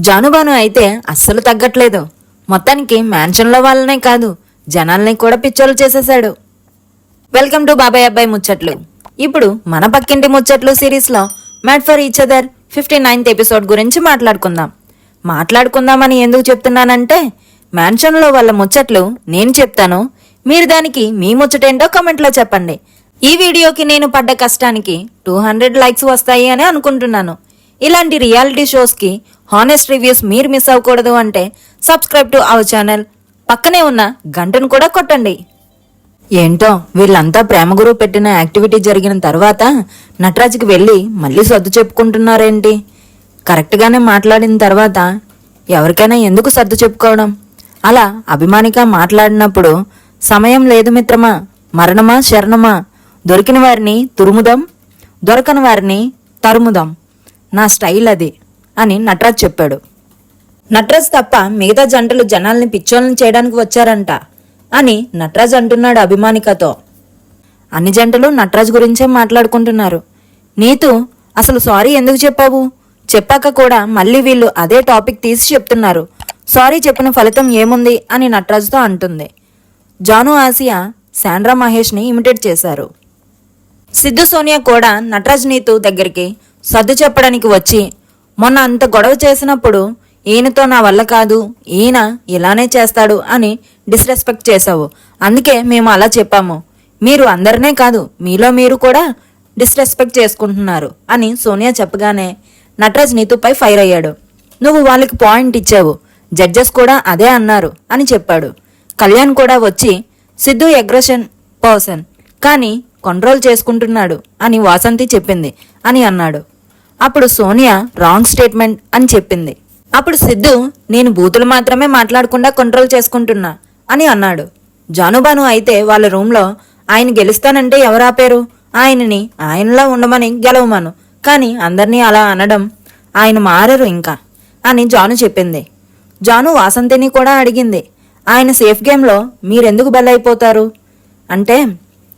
జానుబాను అయితే అస్సలు తగ్గట్లేదు. మొత్తానికి మ్యాన్షన్లో వాళ్ళనే కాదు, జనాల్ని కూడా పిచ్చోలు చేసేశాడు. వెల్కమ్ టు బాబాయ్ అబ్బాయి ముచ్చట్లు. ఇప్పుడు మన పక్కింటి ముచ్చట్లు సిరీస్లో mad for each other 59th episode గురించి మాట్లాడుకుందామని ఎందుకు చెప్తున్నానంటే, మ్యాన్షన్లో వాళ్ళ ముచ్చట్లు నేను చెప్తాను, మీరు దానికి మీ ముచ్చటేంటో కమెంట్లో చెప్పండి. ఈ వీడియోకి నేను పడ్డ కష్టానికి 200 లైక్స్ వస్తాయి అని అనుకుంటున్నాను. ఇలాంటి రియాలిటీ షోస్కి హానెస్ట్ రివ్యూస్ మీరు మిస్ అవ్వకూడదు అంటే సబ్స్క్రైబ్ టు అవర్ ఛానల్, పక్కనే ఉన్న గంటను కూడా కొట్టండి. ఏంటో వీళ్ళంతా ప్రేమ గురువు పెట్టిన యాక్టివిటీ జరిగిన తర్వాత నటరాజ్కి వెళ్ళి మళ్ళీ సర్దు చెప్పుకుంటున్నారేంటి? కరెక్ట్గానే మాట్లాడిన తర్వాత ఎవరికైనా ఎందుకు సర్దు చెప్పుకోవడం? అలా అభిమానిగా మాట్లాడినప్పుడు సమయం లేదు మిత్రమా, మరణమా శరణమా, దొరికిన వారిని తురుముదాం, దొరకని వారిని తరుముదాం, నా స్టైల్ అది అని నటరాజ్ చెప్పాడు. నటరాజ్ తప్ప మిగతా జంటలు జనాల్ని పిచ్చోళ్ళని చేయడానికి వచ్చారంట అని నటరాజ్ అంటున్నాడు అభిమానికతో. అన్ని జంటలు నటరాజ్ గురించే మాట్లాడుకుంటున్నారు. నీతు అసలు సారీ ఎందుకు చెప్పావు? చెప్పాక కూడా మళ్ళీ వీళ్ళు అదే టాపిక్ తీసి చెప్తున్నారు. సారీ చెప్పిన ఫలితం ఏముంది అని నటరాజ్తో అంటుంది. జాను ఆసియా శాండ్రా మహేష్ని ఇమిటేట్ చేశారు. సిద్ధు సోనియా కూడా నటరాజ్ నీతు దగ్గరికి సర్దు చెప్పడానికి వచ్చి, మొన్న అంత గొడవ చేసినప్పుడు ఈయనతో నా వల్ల కాదు, ఈయన ఇలానే చేస్తాడు అని డిస్రెస్పెక్ట్ చేశావు, అందుకే మేము అలా చెప్పాము, మీరు అందరినే కాదు మీలో మీరు కూడా డిస్రెస్పెక్ట్ చేసుకుంటున్నారు అని సోనియా చెప్పగానే నటరాజ్ నీతుపై ఫైర్ అయ్యాడు. నువ్వు వాళ్ళకి పాయింట్ ఇచ్చావు, జడ్జెస్ కూడా అదే అన్నారు అని చెప్పాడు. కళ్యాణ్ కూడా వచ్చి సిద్ధు అగ్రెషన్ పర్సన్ కానీ కంట్రోల్ చేసుకుంటున్నాడు అని వాసంతి చెప్పింది అని అన్నాడు. అప్పుడు సోనియా రాంగ్ స్టేట్మెంట్ అని చెప్పింది. అప్పుడు సిద్ధు నేను బూతులు మాత్రమే మాట్లాడకుండా కంట్రోల్ చేసుకుంటున్నా అని అన్నాడు. జానుబాను అయితే వాళ్ళ రూమ్లో ఆయన గెలుస్తానంటే ఎవరాపారు? ఆయనని ఆయనలా ఉండమని గెలవమను, కానీ అందరినీ అలా అనడం, ఆయన మారరు ఇంకా అని జాను చెప్పింది. జాను వాసంతిని కూడా అడిగింది, ఆయన సేఫ్ గేమ్లో మీరెందుకు బలైపోతారు అంటే,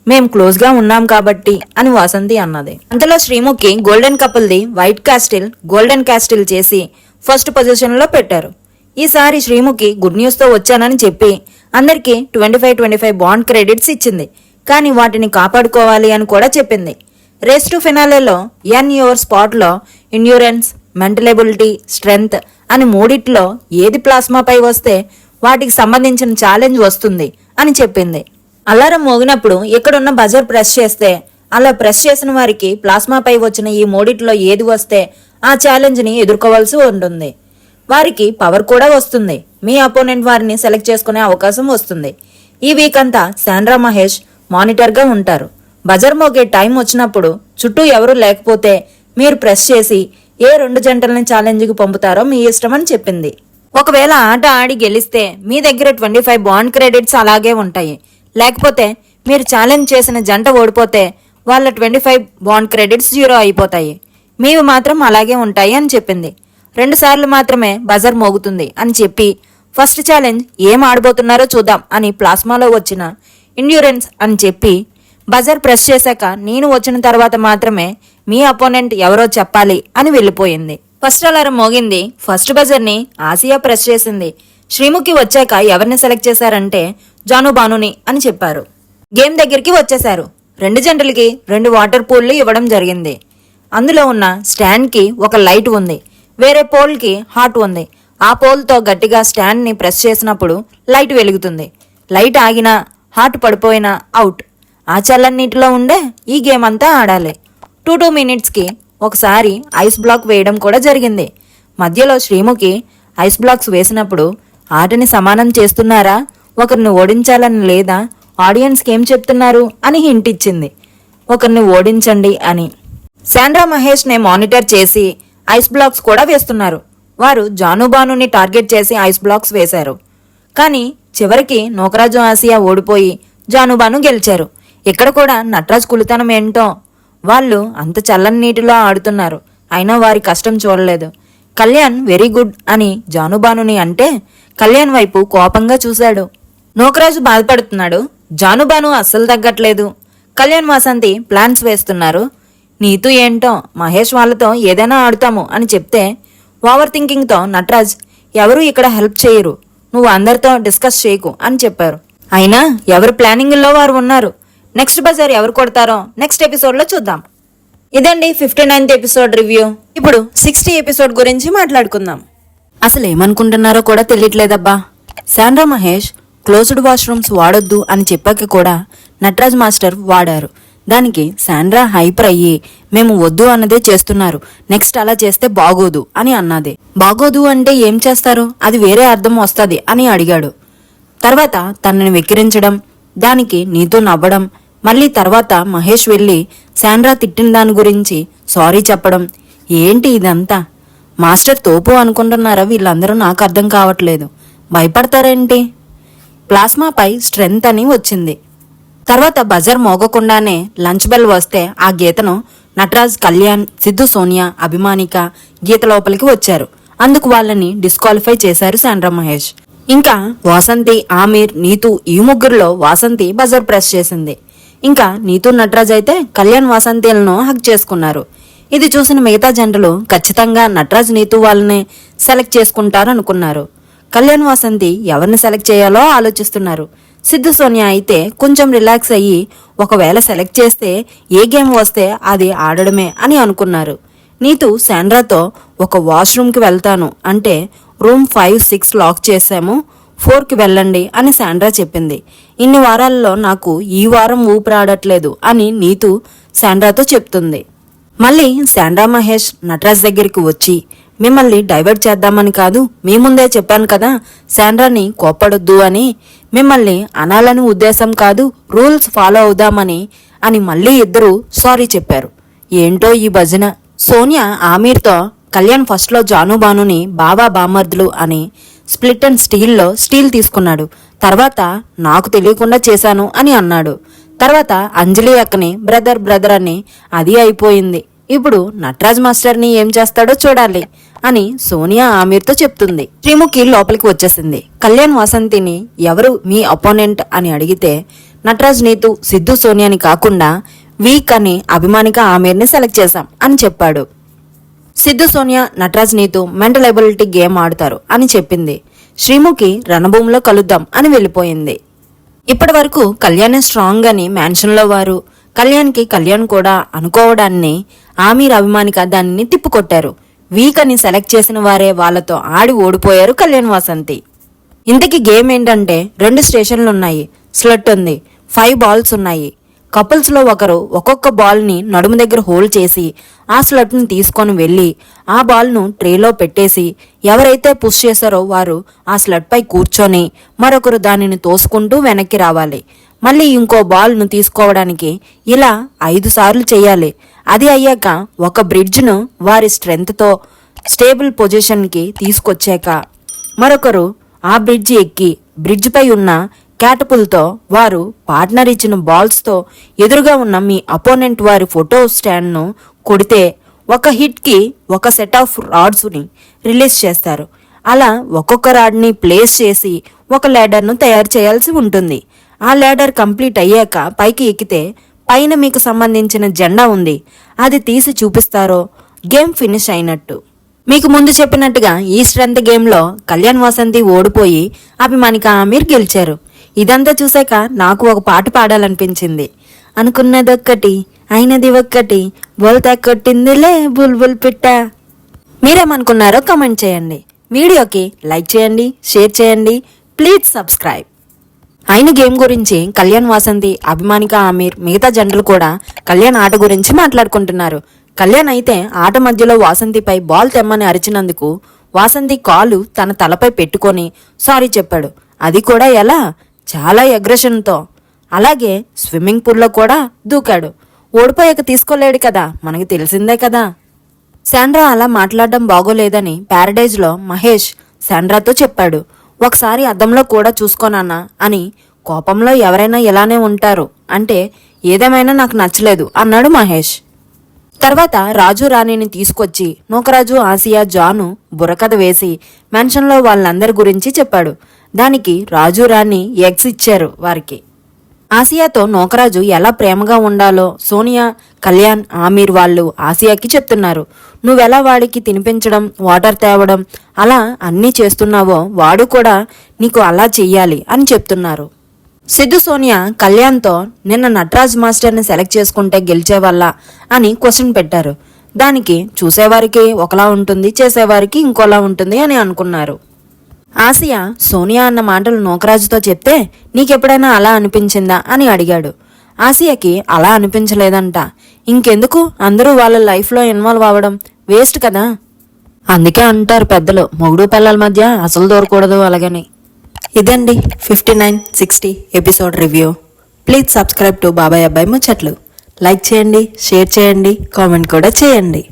మేం క్లోజ్గా ఉన్నాం కాబట్టి అని వాసంతి అన్నది. అంతలో శ్రీముఖి గోల్డెన్ కపుల్ది వైట్ క్యాస్టిల్ గోల్డెన్ క్యాస్టిల్ చేసి ఫస్ట్ పొజిషన్లో పెట్టారు. ఈసారి శ్రీముఖి గుడ్ న్యూస్తో వచ్చానని చెప్పి అందరికీ 25 బాండ్ క్రెడిట్స్ ఇచ్చింది, కానీ వాటిని కాపాడుకోవాలి అని కూడా చెప్పింది. రేస్ టు ఫినాలేలో ఎన్ యువర్ స్పాట్లో ఇండ్యూరెన్స్, మెంటల్ ఎబిలిటీ, స్ట్రెంగ్త్ అని మూడిట్లో ఏది ప్లాస్మాపై వస్తే వాటికి సంబంధించిన ఛాలెంజ్ వస్తుంది అని చెప్పింది. అలారం మోగినప్పుడు ఇక్కడున్న బజర్ ప్రెస్ చేస్తే, అలా ప్రెస్ చేసిన వారికి ప్లాస్మాపై వచ్చిన ఈ మూడిట్లో ఏది వస్తే ఆ ఛాలెంజ్ని ఎదుర్కోవాల్సి ఉంటుంది. వారికి పవర్ కూడా వస్తుంది, మీ అపోనెంట్ వారిని సెలెక్ట్ చేసుకునే అవకాశం వస్తుంది. ఈ వీక్ అంతా శాండ్రా మహేష్ మానిటర్గా ఉంటారు. బజర్ మోగే టైం వచ్చినప్పుడు చుట్టూ ఎవరూ లేకపోతే మీరు ప్రెస్ చేసి ఏ 2 జంటల్ని ఛాలెంజ్కి పంపుతారో మీ ఇష్టమని చెప్పింది. ఒకవేళ ఆట ఆడి గెలిస్తే మీ దగ్గర 25 బాండ్ క్రెడిట్స్ అలాగే ఉంటాయి. లేకపోతే మీరు ఛాలెంజ్ చేసిన జంట ఓడిపోతే వాళ్ళ 25 బాండ్ క్రెడిట్స్ 0 అయిపోతాయి. మీవి మాత్రం అలాగే ఉంటాయి అని చెప్పింది. 2 సార్లు మాత్రమే బజర్ మోగుతుంది అని చెప్పి, ఫస్ట్ ఛాలెంజ్ ఏం ఆడబోతున్నారో చూద్దాం అని ప్లాస్మాలో వచ్చిన ఇండ్యూరెన్స్ అని చెప్పి, బజర్ ప్రెస్ చేశాక నేను వచ్చిన తర్వాత మాత్రమే మీ అపోనెంట్ ఎవరో చెప్పాలి అని వెళ్ళిపోయింది. ఫస్ట్ అలారం మోగింది. ఫస్ట్ బజర్ని ఆసియా ప్రెస్ చేసింది. శ్రీముఖి వచ్చాక ఎవరిని సెలెక్ట్ చేశారంటే జానుబానుని అని చెప్పారు. గేమ్ దగ్గరికి వచ్చేశారు. 2 జంటలకి 2 వాటర్ పూల్లు ఇవ్వడం జరిగింది. అందులో ఉన్న స్టాండ్కి ఒక లైట్ ఉంది, వేరే పోల్కి హాట్ ఉంది. ఆ పోల్తో గట్టిగా స్టాండ్ని ప్రెస్ చేసినప్పుడు లైట్ వెలుగుతుంది. లైట్ ఆగినా హాట్ పడిపోయినా అవుట్. ఆ చల్లనీటిలో ఉండే ఈ గేమ్ అంతా ఆడాలి. 2 మినిట్స్కి ఒకసారి ఐస్ బ్లాక్ వేయడం కూడా జరిగింది. మధ్యలో శ్రీముఖి ఐస్ బ్లాక్స్ వేసినప్పుడు ఆటని సమానం చేస్తున్నారా, ఒకరిని ఓడించాలని లేదా, ఆడియన్స్కి ఏం చెప్తున్నారు అని హింట్ ఇచ్చింది, ఒకరిని ఓడించండి అని. శాండ్రా మహేష్ని మానిటర్ చేసి ఐస్ బ్లాక్స్ కూడా వేస్తున్నారు. వారు జానుబానుని టార్గెట్ చేసి ఐస్ బ్లాక్స్ వేశారు. కానీ చివరికి నోకరాజు ఆసియా ఓడిపోయి జానుబాను గెలిచారు. ఇక్కడ కూడా నటరాజ్ కులితనం ఏంటో, వాళ్ళు అంత చల్లని నీటిలో ఆడుతున్నారు, అయినా వారి కష్టం చూడలేదు. కళ్యాణ్ వెరీ గుడ్ అని జానుబానుని అంటే కళ్యాణ్ వైపు కోపంగా చూశాడు. నోకరాజు బాధపడుతున్నాడు, జానుబాను అస్సలు తగ్గట్లేదు. కళ్యాణ్ వాసంతి ప్లాన్స్ వేస్తున్నారు. నీతు ఏంటో మహేష్ వాళ్ళతో ఏదైనా ఆడుతాము అని చెప్తే ఓవర్ థింకింగ్తో నటరాజ్ ఎవరు ఇక్కడ హెల్ప్ చేయరు, నువ్వు అందరితో డిస్కస్ చేయకు అని చెప్పారు. అయినా ఎవరు ప్లానింగ్లో వారు ఉన్నారు. నెక్స్ట్ బజార్ ఎవరు కొడతారో నెక్స్ట్ ఎపిసోడ్లో చూద్దాం. ఇదండి 59th ఎపిసోడ్ రివ్యూ. ఇప్పుడు 60 ఎపిసోడ్ గురించి మాట్లాడుకుందాం. అసలు ఏమనుకుంటున్నారో కూడా తెలియట్లేదబ్బా. శాండ్రా మహేష్ క్లోజ్డ్ వాష్రూమ్స్ వాడొద్దు అని చెప్పాక కూడా నటరాజ్ మాస్టర్ వాడారు. దానికి శాండ్రా హైపర్ అయ్యి మేము వద్దు అన్నదే చేస్తున్నారు, నెక్స్ట్ అలా చేస్తే బాగోదు అని అన్నది. బాగోదు అంటే ఏం చేస్తారు, అది వేరే అర్థం వస్తుంది అని అడిగాడు. తర్వాత తనని వెక్కిరించడం, దానికి నీతో నవ్వడం, మళ్ళీ తర్వాత మహేష్ వెళ్ళి శాండ్రా తిట్టిన దాని గురించి సారీ చెప్పడం. ఏంటి ఇదంతా? మాస్టర్ తోపు అనుకుంటున్నారా వీళ్ళందరూ? నాకు అర్థం కావట్లేదు. భయపడతారేంటి? ప్లాస్మాపై స్ట్రెంగ్త్ అని వచ్చింది. తర్వాత బజర్ మోగకుండానే లంచ్ బెల్ వస్తే ఆ గీతను నటరాజ్, కళ్యాణ్, సిద్ధు, సోనియా, అభిమానిక గీత లోపలికి వచ్చారు. అందుకు వాళ్ళని డిస్క్వాలిఫై చేశారు శాండ్రా మహేష్. ఇంకా వాసంతి, ఆమీర్, నీతు ఈ ముగ్గురులో వాసంతి బజర్ ప్రెస్ చేసింది. ఇంకా నీతు, నటరాజ్ అయితే కళ్యాణ్, వాసంతిలను హక్ చేసుకున్నారు. ఇది చూసిన మిగతా జంటలు ఖచ్చితంగా నటరాజ్, నీతు వాళ్ళని సెలెక్ట్ చేసుకుంటారు అనుకున్నారు. కళ్యాణ్, వాసంతి ఎవరిని సెలెక్ట్ చేయాలో ఆలోచిస్తున్నారు. సిద్ధు, సోనియా అయితే కొంచెం రిలాక్స్ అయ్యి ఒకవేళ సెలెక్ట్ చేస్తే ఏ గేమ్ వస్తే అది ఆడడమే అని అనుకున్నారు. నీతు శాండ్రాతో ఒక వాష్రూమ్కి వెళ్తాను అంటే రూమ్ 5, 6 లాక్ చేశాము, 4కి వెళ్ళండి అని శాండ్రా చెప్పింది. ఇన్ని వారాల్లో నాకు ఈ వారం ఊపిరాడట్లేదు అని నీతు శాండ్రాతో చెప్తుంది. మళ్ళీ శాండ్రా మహేష్ నటరాజ్ దగ్గరికి వచ్చి మిమ్మల్ని డైవర్ట్ చేద్దామని కాదు, మీ ముందే చెప్పాను కదా శాండ్రాని కోప్పడొద్దు అని, మిమ్మల్ని అనాలని ఉద్దేశం కాదు, రూల్స్ ఫాలో అవుదామని అని మళ్ళీ ఇద్దరు సారీ చెప్పారు. ఏంటో ఈ భజన. సోనియా ఆమీర్తో కళ్యాణ్ ఫస్ట్లో జానుబానుని బాబా బామర్దులు అని స్ప్లిట్ అండ్ స్టీల్లో స్టీల్ తీసుకున్నాడు, తర్వాత నాకు తెలియకుండా చేశాను అని అన్నాడు. తర్వాత అంజలి అక్కని బ్రదర్ అని అది అయిపోయింది. ఇప్పుడు నటరాజ్ మాస్టర్ని ఏం చేస్తాడో చూడాలి అని సోనియా ఆమీర్తో చెప్తుంది. శ్రీముఖి లోపలికి వచ్చేసింది. కళ్యాణ్, వాసంతిని ఎవరు మీ అపోనెంట్ అని అడిగితే నటరాజ్, నీతు, సిద్ధు, సోనియాని కాకుండా వీక్ అని అభిమానిక ఆమీర్ని సెలెక్ట్ చేశాం అని చెప్పాడు. Siddhu, Sonia, Nataraj, Neetu mental ability game ఆడతారు అని చెప్పింది. శ్రీముఖి రణభూమిలో కలుద్దాం అని వెళ్ళిపోయింది. ఇప్పటి వరకు కళ్యాణ్ స్ట్రాంగ్ అని మ్యాన్షన్లో వారు, కళ్యాణ్ కూడా అనుకోవడాన్ని ఆమీర్, అభిమానిక దానిని తిప్పుకొట్టారు. వీక్ అని సెలెక్ట్ చేసిన వారే వాళ్లతో ఆడి ఓడిపోయారు కళ్యాణ్, వాసంతి. ఇంతకీ గేమ్ ఏంటంటే 2 స్టేషన్లున్నాయి, స్లట్ ఉంది, 5 బాల్స్ ఉన్నాయి. కపుల్స్ లో ఒకరు ఒక్కొక్క బాల్ ని నడుము దగ్గర హోల్డ్ చేసి ఆ స్లట్ ని తీసుకొని వెళ్లి ఆ బాల్ ను ట్రేలో పెట్టేసి ఎవరైతే పుష్ చేశారో వారు ఆ స్లట్ పై కూర్చొని మరొకరు దానిని తోసుకుంటూ వెనక్కి రావాలి. మళ్ళీ ఇంకో బాల్ ను తీసుకోవడానికి ఇలా 5 సార్లు చేయాలి. అది అయ్యాక ఒక బ్రిడ్జ్ ను వారి స్ట్రెంగ్త్ తో స్టేబుల్ పొజిషన్ కి తీసుకొచ్చాక మరొకరు ఆ బ్రిడ్జ్ ఎక్కి బ్రిడ్జ్ పై ఉన్న క్యాటపుల్తో వారు పార్ట్నర్ ఇచ్చిన బాల్స్తో ఎదురుగా ఉన్న మీ అపోనెంట్ వారి ఫోటో స్టాండ్ను కొడితే ఒక హిట్కి ఒక సెట్ ఆఫ్ రాడ్స్ని రిలీజ్ చేస్తారు. అలా ఒక్కొక్క రాడ్ని ప్లేస్ చేసి ఒక ల్యాడర్ను తయారు చేయాల్సి ఉంటుంది. ఆ ల్యాడర్ కంప్లీట్ అయ్యాక పైకి ఎక్కితే పైన మీకు సంబంధించిన జెండా ఉంది, అది తీసి చూపిస్తారో గేమ్ ఫినిష్ అయినట్టు. మీకు ముందు చెప్పినట్టుగా ఈ స్ట్రెంత్ గేమ్లో కళ్యాణ్, వాసంతి ఓడిపోయి అభిమానిక ఆమీర్ గెలిచారు. ఇదంతా చూశాక నాకు ఒక పాట పాడాలనిపించింది. అనుకున్నదొక్కటి అయినది ఒక్కటి, బోల్తా కొట్టిందిలే బుల్బుల్ పిట్ట. మీరేమనుకున్నారో కామెంట్ చేయండి. వీడియోకి లైక్ చేయండి, షేర్ చేయండి, ప్లీజ్ సబ్స్క్రైబ్. అయిన గేమ్ గురించి కళ్యాణ్, వాసంతి, అభిమానిక ఆమీర్ మిగతా జంటలు కూడా కళ్యాణ్ ఆట గురించి మాట్లాడుకుంటున్నారు. కళ్యాణ్ అయితే ఆట మధ్యలో వాసంతిపై బాల్ తెమ్మని అరిచినందుకు వాసంతి కాలు తన తలపై పెట్టుకొని సారీ చెప్పాడు. అది కూడా ఎలా? చాలా అగ్రెషన్తో. అలాగే స్విమ్మింగ్ పూల్లో కూడా దూకాడు. ఓడిపోయాక తీసుకోలేడు కదా, మనకి తెలిసిందే కదా. శాండ్రా అలా మాట్లాడడం బాగోలేదని ప్యారడైజ్లో మహేష్ శాండ్రాతో చెప్పాడు. ఒకసారి అద్దంలో కూడా చూసుకోనన్నా అని. కోపంలో ఎవరైనా ఇలానే ఉంటారు అంటే ఏదేమైనా నాకు నచ్చలేదు అన్నాడు మహేష్. తర్వాత రాజు, రాణిని తీసుకొచ్చి నూకరాజు, ఆసియా, జాను బుర్రకథ వేసి మెన్షన్లో వాళ్ళందరి గురించి చెప్పాడు. దానికి రాజు, రాణి ఎగ్స్ ఇచ్చారు వారికి. ఆసియాతో నోకరాజు ఎలా ప్రేమగా ఉండాలో సోనియా, కళ్యాణ్, ఆమీర్ వాళ్ళు ఆసియాకి చెప్తున్నారు. నువ్వెలా వాడికి తినిపించడం, వాటర్ తేవడం అలా అన్నీ చేస్తున్నావో వాడు కూడా నీకు అలా చెయ్యాలి అని చెప్తున్నారు. సిద్ధు, సోనియా కళ్యాణ్తో నిన్న నటరాజ్ మాస్టర్ని సెలెక్ట్ చేసుకుంటే గెలిచేవాళ్ళ అని క్వశ్చన్ పెట్టారు. దానికి చూసేవారికి ఒకలా ఉంటుంది, చేసేవారికి ఇంకోలా ఉంటుంది అని అనుకున్నారు. ఆసియా సోనియా అన్న మాటలు నోకరాజుతో చెప్తే నీకెప్పుడైనా అలా అనిపించిందా అని అడిగాడు. ఆసియాకి అలా అనిపించలేదంట. ఇంకెందుకు అందరూ వాళ్ళ లైఫ్లో ఇన్వాల్వ్ అవ్వడం, వేస్ట్ కదా. అందుకే అంటారు పెద్దలు, మొగుడు పిల్లల మధ్య అసలు దూరకూడదు అలాగని. ఇదండి 59-60 episode review. Please subscribe to బాబాయ్ అబ్బాయి ముచ్చట్లు. లైక్ చేయండి, షేర్ చేయండి, కామెంట్ కూడా చేయండి.